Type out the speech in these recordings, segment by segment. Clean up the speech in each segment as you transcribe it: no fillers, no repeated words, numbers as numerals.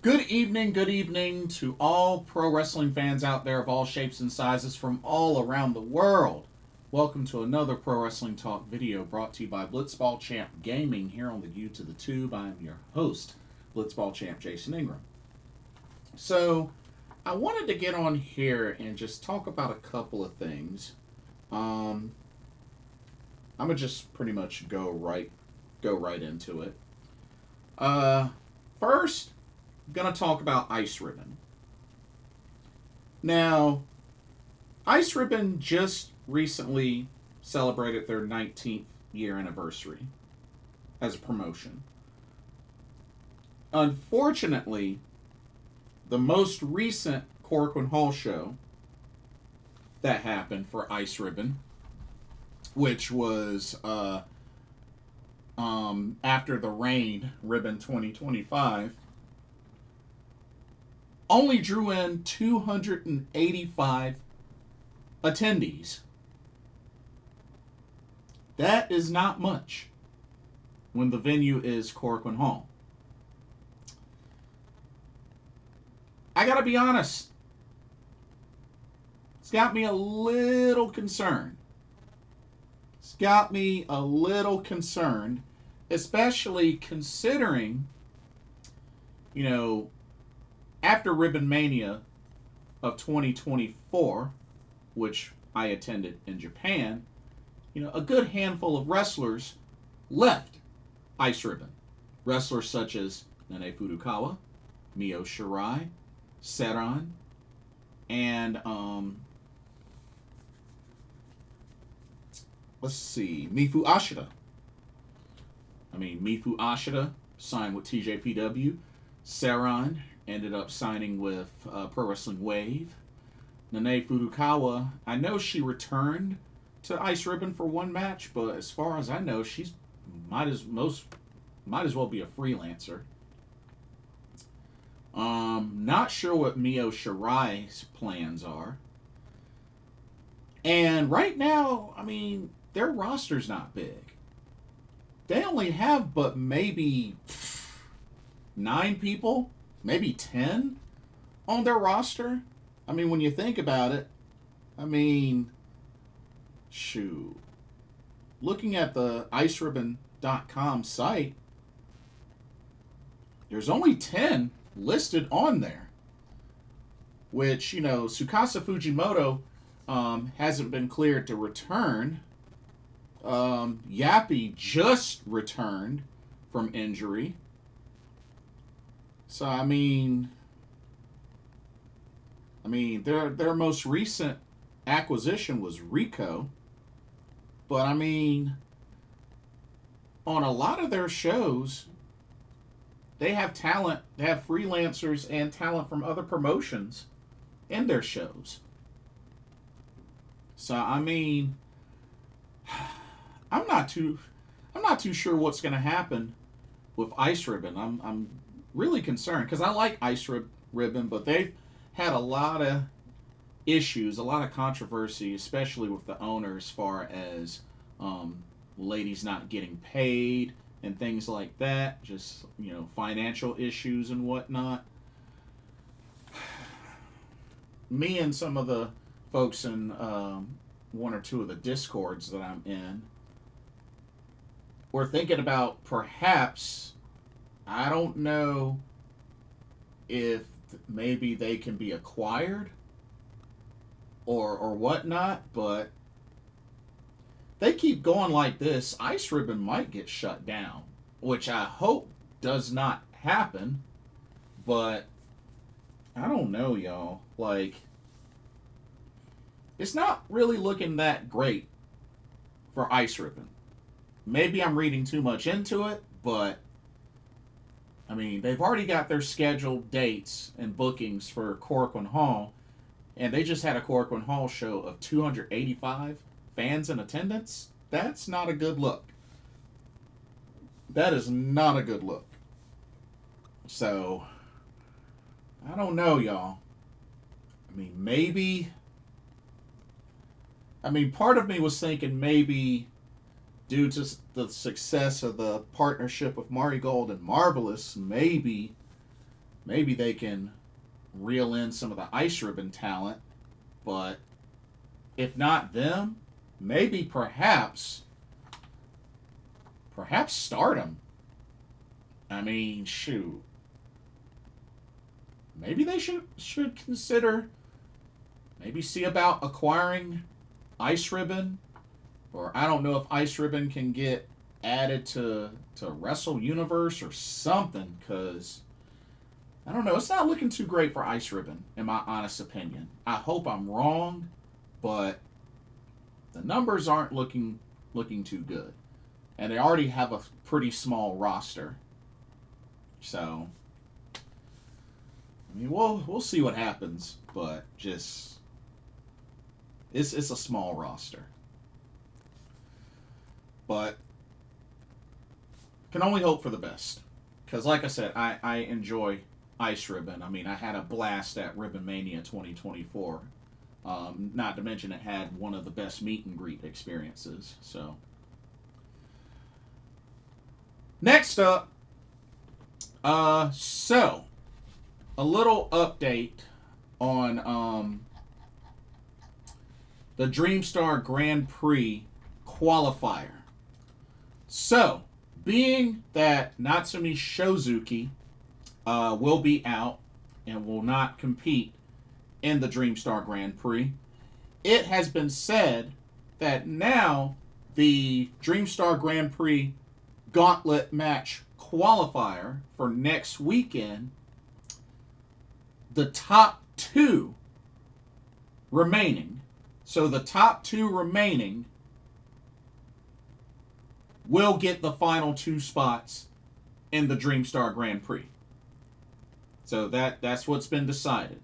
Good evening to all pro wrestling fans out there of all shapes and sizes from all around the world. Welcome to another Pro Wrestling Talk video brought to you by Blitzball Champ Gaming here on the U to the Tube. I am your host, Blitzball Champ Jason Ingram. So, I wanted to get on here and just talk about a couple of things. I'm gonna just pretty much go right into it. First, I'm gonna talk about Ice Ribbon. Now, Ice Ribbon just recently celebrated their 19th year anniversary as a promotion. Unfortunately, the most recent Corcoran Hall show that happened for Ice Ribbon, which was after the Reign Ribbon 2025, only drew in 285 attendees. That is not much when the venue is Corcoran Hall. I gotta be honest, it's got me a little concerned. It's got me a little concerned, especially considering, after Ribbon Mania of 2024, which I attended in Japan, a good handful of wrestlers left Ice Ribbon. Wrestlers such as Nene Furukawa, Mio Shirai, Seran, and Mifu Ashita. Mifu Ashita signed with TJPW. Seran ended up signing with Pro Wrestling Wave. Nene Furukawa, I know she returned to Ice Ribbon for one match, but as far as I know, she's might as well be a freelancer. Not sure what Mio Shirai's plans are. And right now, their roster's not big. They only have but maybe 9 people, maybe 10 on their roster. When you think about it, shoot. Looking at the IceRibbon.com site, there's only 10 listed on there. Which, Tsukasa Fujimoto hasn't been cleared to return. Yappy just returned from injury. So, their most recent acquisition was Rico. But, on a lot of their shows, they have talent, they have freelancers and talent from other promotions in their shows. So, I'm not too sure what's going to happen with Ice Ribbon. I'm really concerned because I like Ice Ribbon, but they've had a lot of issues, a lot of controversy, especially with the owner as far as ladies not getting paid and things like that. Just, financial issues and whatnot. Me and some of the folks in one or two of the Discords that I'm in, we're thinking about perhaps, I don't know if maybe they can be acquired or whatnot, but they keep going like this, Ice Ribbon might get shut down, which I hope does not happen, but I don't know, y'all. It's not really looking that great for Ice Ribbon. Maybe I'm reading too much into it, but they've already got their scheduled dates and bookings for Corcoran Hall, and they just had a Corcoran Hall show of 285 fans in attendance. That's not a good look. That is not a good look. So, I don't know, y'all. Maybe. Part of me was thinking maybe due to the success of the partnership with Marigold and Marvelous, maybe maybe they can reel in some of the Ice Ribbon talent. But if not them, maybe perhaps Stardom. I mean, shoot. Maybe they should consider, maybe see about acquiring Ice Ribbon, or I don't know if Ice Ribbon can get added to Wrestle Universe or something, because I don't know, it's not looking too great for Ice Ribbon, in my honest opinion. I hope I'm wrong, but the numbers aren't looking too good. And they already have a pretty small roster. So, I mean, we'll see what happens, but just it's a small roster. But can only hope for the best. Because like I said, I enjoy Ice Ribbon. I mean, I had a blast at Ribbon Mania 2024. Not to mention it had one of the best meet and greet experiences. So, next up, so a little update on the Dreamstar Grand Prix qualifier. So, being that Natsumi Shozuki will be out and will not compete in the Dreamstar Grand Prix, it has been said that now the Dreamstar Grand Prix Gauntlet match qualifier for next weekend, the top two remaining, so the top two remaining will get the final two spots in the Dreamstar Grand Prix. So that's what's been decided.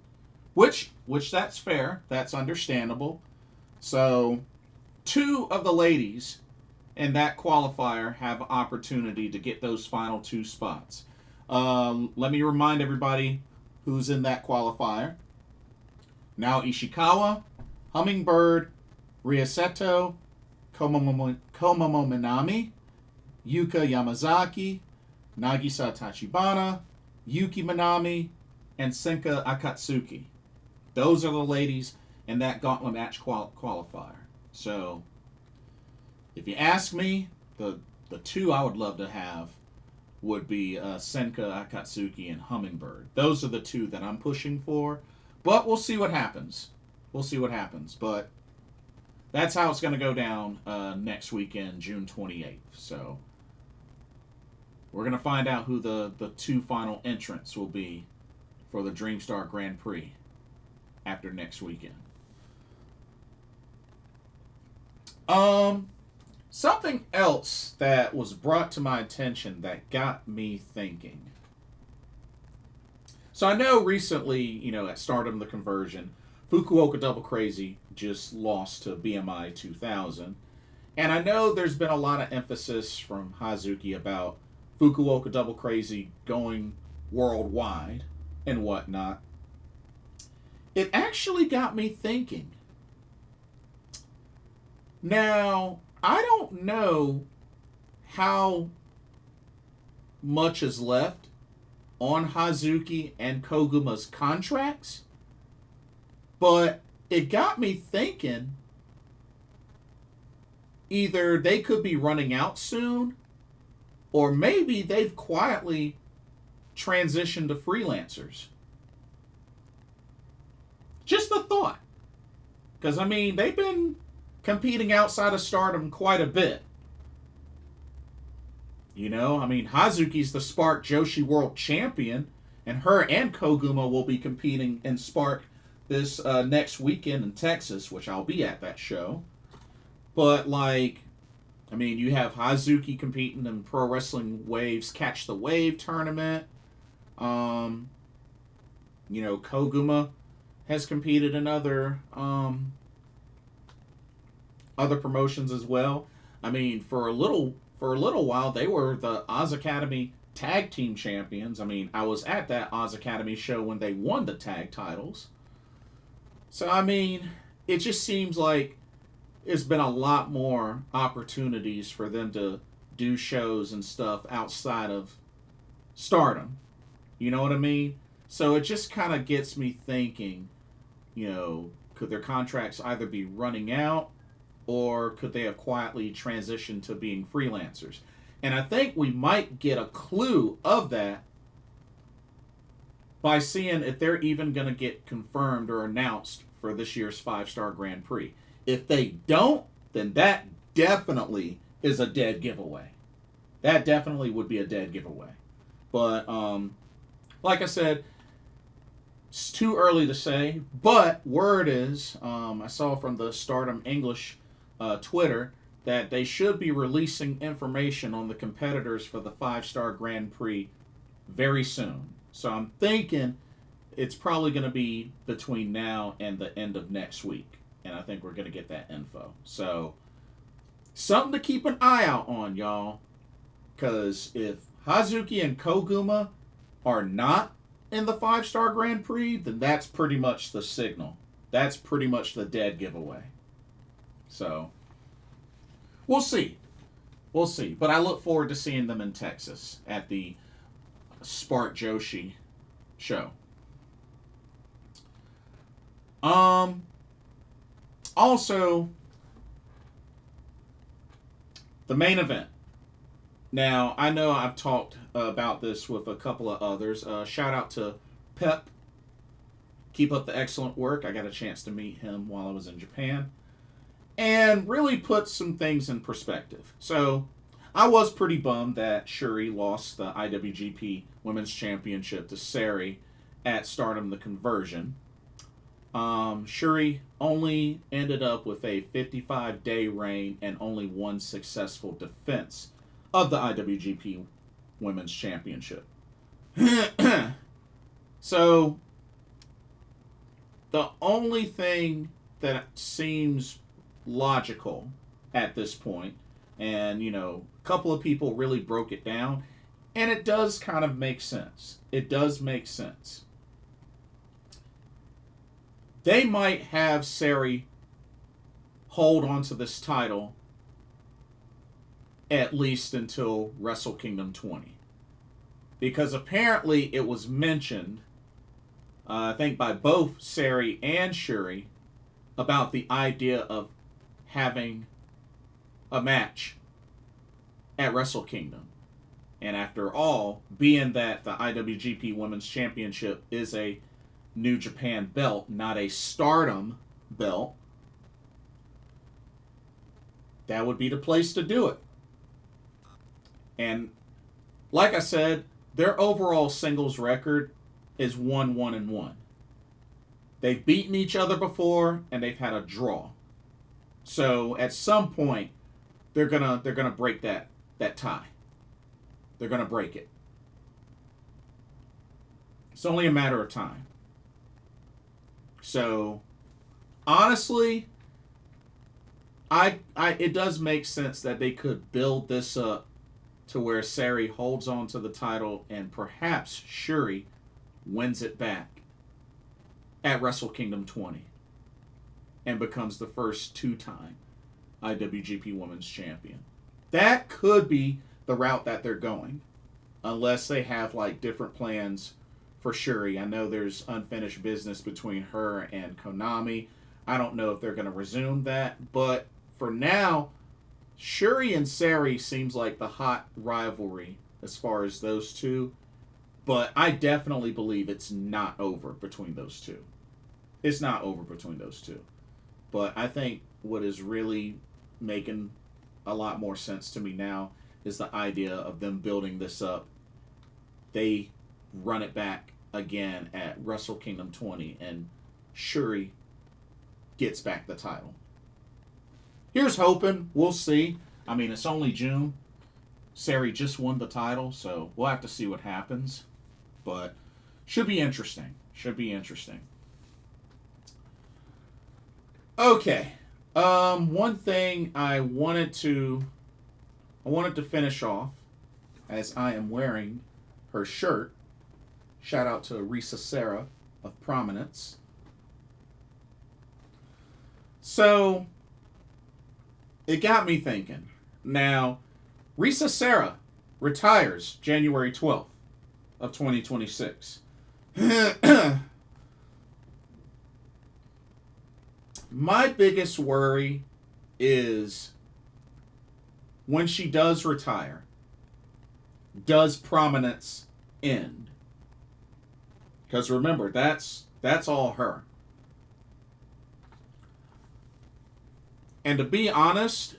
Which that's fair. That's understandable. So, two of the ladies in that qualifier have opportunity to get those final two spots. Let me remind everybody who's in that qualifier. Now Ishikawa, Hummingbird, Ryoseto, Komomo Minami, Yuka Yamazaki, Nagisa Tachibana, Yuki Minami, and Senka Akatsuki. Those are the ladies in that Gauntlet match qualifier. So, if you ask me, the two I would love to have would be Senka Akatsuki and Hummingbird. Those are the two that I'm pushing for. But we'll see what happens. But that's how it's going to go down next weekend, June 28th. So, we're going to find out who the two final entrants will be for the Dreamstar Grand Prix after next weekend. Something else that was brought to my attention that got me thinking. So I know recently, at Stardom the Conversion, Fukuoka Double Crazy just lost to BMI 2000. And I know there's been a lot of emphasis from Hazuki about Fukuoka Double Crazy going worldwide and whatnot. It actually got me thinking. Now, I don't know how much is left on Hazuki and Koguma's contracts, but it got me thinking either they could be running out soon, or maybe they've quietly transitioned to freelancers. Just a thought. Because, they've been competing outside of Stardom quite a bit. Hazuki's the Spark Joshi World Champion, and her and Koguma will be competing in Spark this next weekend in Texas, which I'll be at that show. But, you have Hazuki competing in Pro Wrestling Wave's Catch the Wave tournament. Koguma has competed in other promotions as well. For a little while, they were the Oz Academy Tag Team Champions. I was at that Oz Academy show when they won the tag titles. So, it just seems like there's been a lot more opportunities for them to do shows and stuff outside of Stardom. You know what I mean? So it just kind of gets me thinking, could their contracts either be running out or could they have quietly transitioned to being freelancers? And I think we might get a clue of that by seeing if they're even going to get confirmed or announced for this year's 5-star Grand Prix. If they don't, then that definitely is a dead giveaway. That definitely would be a dead giveaway. But like I said, it's too early to say. But word is, I saw from the Stardom English Twitter that they should be releasing information on the competitors for the 5-star Grand Prix very soon. So I'm thinking it's probably going to be between now and the end of next week. And I think we're going to get that info. So something to keep an eye out on, y'all. Because if Hazuki and Koguma are not in the 5-star Grand Prix, then that's pretty much the signal. That's pretty much the dead giveaway. So we'll see. We'll see. But I look forward to seeing them in Texas at the Spark Joshi show. Also, the main event. Now, I know I've talked about this with a couple of others. Shout out to Pep. Keep up the excellent work. I got a chance to meet him while I was in Japan. And really put some things in perspective. So, I was pretty bummed that Syuri lost the IWGP Women's Championship to Syuri at Stardom the Conversion. Syuri only ended up with a 55-day reign and only one successful defense of the IWGP Women's Championship. So, the only thing that seems logical at this point, and, a couple of people really broke it down, and it does kind of make sense. It does make sense. They might have Syuri hold on to this title at least until Wrestle Kingdom 20. Because apparently it was mentioned, I think by both Syuri and Syuri, about the idea of having a match at Wrestle Kingdom. And after all, being that the IWGP Women's Championship is a New Japan belt, not a Stardom belt, that would be the place to do it. And like I said, their overall singles record is 1-1-1. They've beaten each other before and they've had a draw. So at some point they're gonna break that tie. They're gonna break it. It's only a matter of time. So, honestly, it does make sense that they could build this up to where Syuri holds on to the title and perhaps Syuri wins it back at Wrestle Kingdom 20 and becomes the first 2-time IWGP Women's Champion. That could be the route that they're going, unless they have different plans for Syuri. I know there's unfinished business between her and Konami. I don't know if they're going to resume that, but for now, Syuri and Syuri seems like the hot rivalry as far as those two, but I definitely believe it's not over between those two. It's not over between those two. But I think what is really making a lot more sense to me now is the idea of them building this up. They run it back again at Wrestle Kingdom 20 and Syuri gets back the title. Here's hoping. We'll see. I mean, it's only June. Syuri just won the title, so we'll have to see what happens. But should be interesting. Should be interesting. Okay. One thing I wanted to finish off, as I am wearing her shirt. Shout out to Risa Sera of Prominence. So, it got me thinking. Now, Risa Sera retires January 12th of 2026. My biggest worry is when she does retire, does Prominence end? Because remember, that's all her. And to be honest,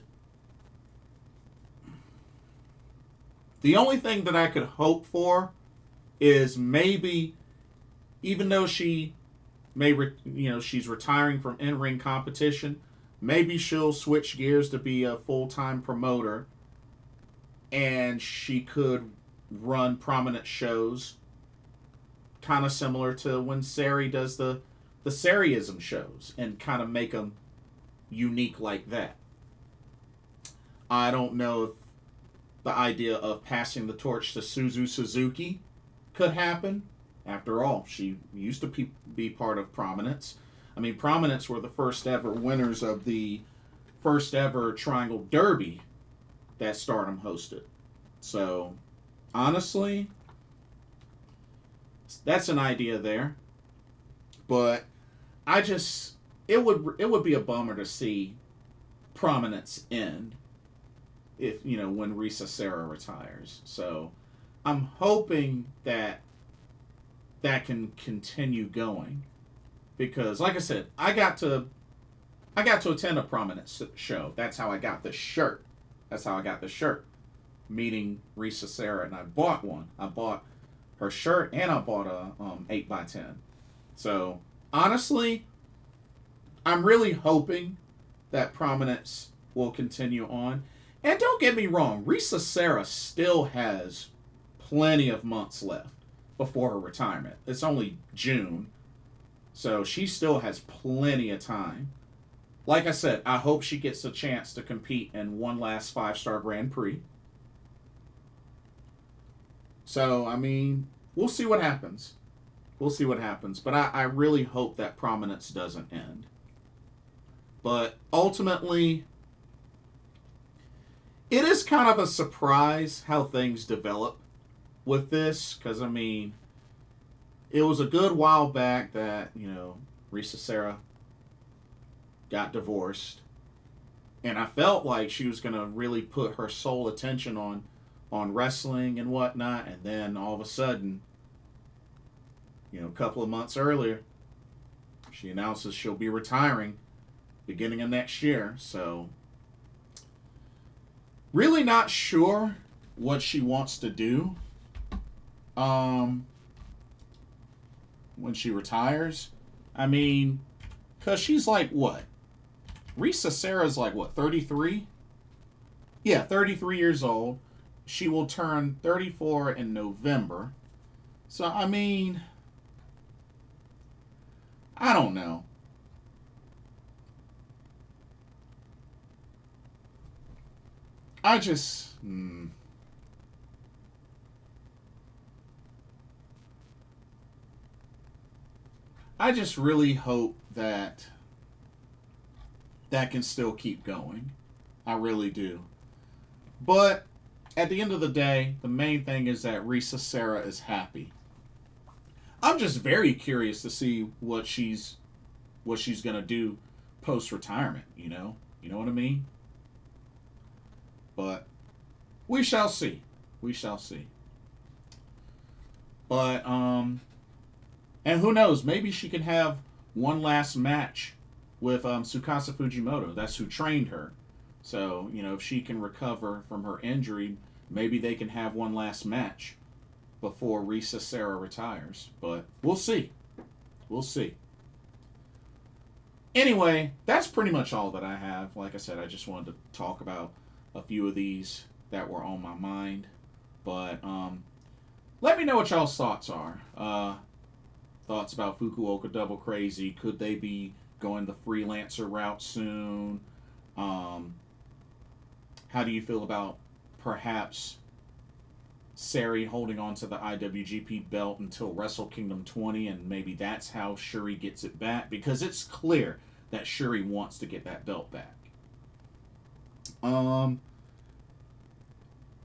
the only thing that I could hope for is maybe, even though she she's retiring from in-ring competition, maybe she'll switch gears to be a full-time promoter, and she could run prominent shows, kind of similar to when Sari does the Sariism shows, and kind of make them unique like that. I don't know if the idea of passing the torch to Suzu Suzuki could happen. After all, she used to be part of Prominence. I mean, Prominence were the first ever winners of the first ever Triangle Derby that Stardom hosted. So, honestly, that's an idea there. But it would be a bummer to see Prominence end if when Risa Sera retires. So, I'm hoping that can continue going, because like I said, I got to attend a Prominence show. That's how I got the shirt. Meeting Risa Sera, and I bought one. I bought her shirt, and I bought a 8x10. So honestly, I'm really hoping that Prominence will continue on. And don't get me wrong, Risa Sera still has plenty of months left before her retirement. It's only June, so she still has plenty of time. Like I said, I hope she gets a chance to compete in one last 5-star Grand Prix. So, I mean, we'll see what happens. But I really hope that Prominence doesn't end. But ultimately, it is kind of a surprise how things develop with this, because I mean, it was a good while back that Risa Sera got divorced, and I felt like she was gonna really put her sole attention on wrestling and whatnot, and then all of a sudden, a couple of months earlier, she announces she'll be retiring beginning of next year. So really not sure what she wants to do when she retires. I mean, because she's like, what? Risa Sera's like, what, 33? Yeah, 33 years old. She will turn 34 in November. So, I mean, I don't know. I just... I just really hope that can still keep going. I really do. But at the end of the day, the main thing is that Risa Sera is happy. I'm just very curious to see what she's gonna do post retirement. You know what I mean. But we shall see. But and who knows? Maybe she can have one last match with Tsukasa Fujimoto. That's who trained her. So, if she can recover from her injury, maybe they can have one last match before Risa Sera retires. But we'll see. Anyway, that's pretty much all that I have. Like I said, I just wanted to talk about a few of these that were on my mind. But let me know what y'all's thoughts are. Thoughts about Fukuoka Double Crazy. Could they be going the freelancer route soon? How do you feel about perhaps Sari holding on to the IWGP belt until Wrestle Kingdom 20, and maybe that's how Syuri gets it back? Because it's clear that Syuri wants to get that belt back. Who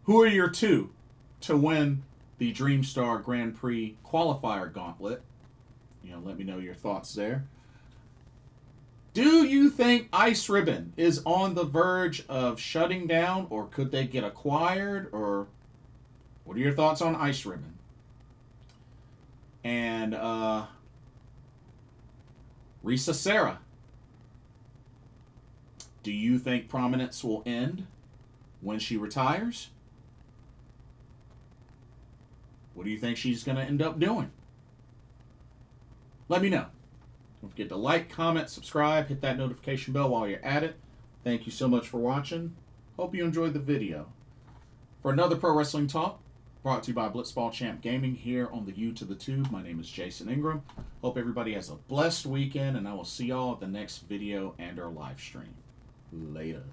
are your two to win the Dreamstar Grand Prix Qualifier Gauntlet. Let me know your thoughts there. Do you think Ice Ribbon is on the verge of shutting down, or could they get acquired, or what are your thoughts on Ice Ribbon? And Risa Sera. Do you think Prominence will end when she retires? What do you think she's going to end up doing? Let me know. Don't forget to like, comment, subscribe, hit that notification bell while you're at it. Thank you so much for watching. Hope you enjoyed the video. For another Pro Wrestling Talk, brought to you by Blitzball Champ Gaming here on the U to the Tube. My name is Jason Ingram. Hope everybody has a blessed weekend, and I will see y'all at the next video and our live stream. Later.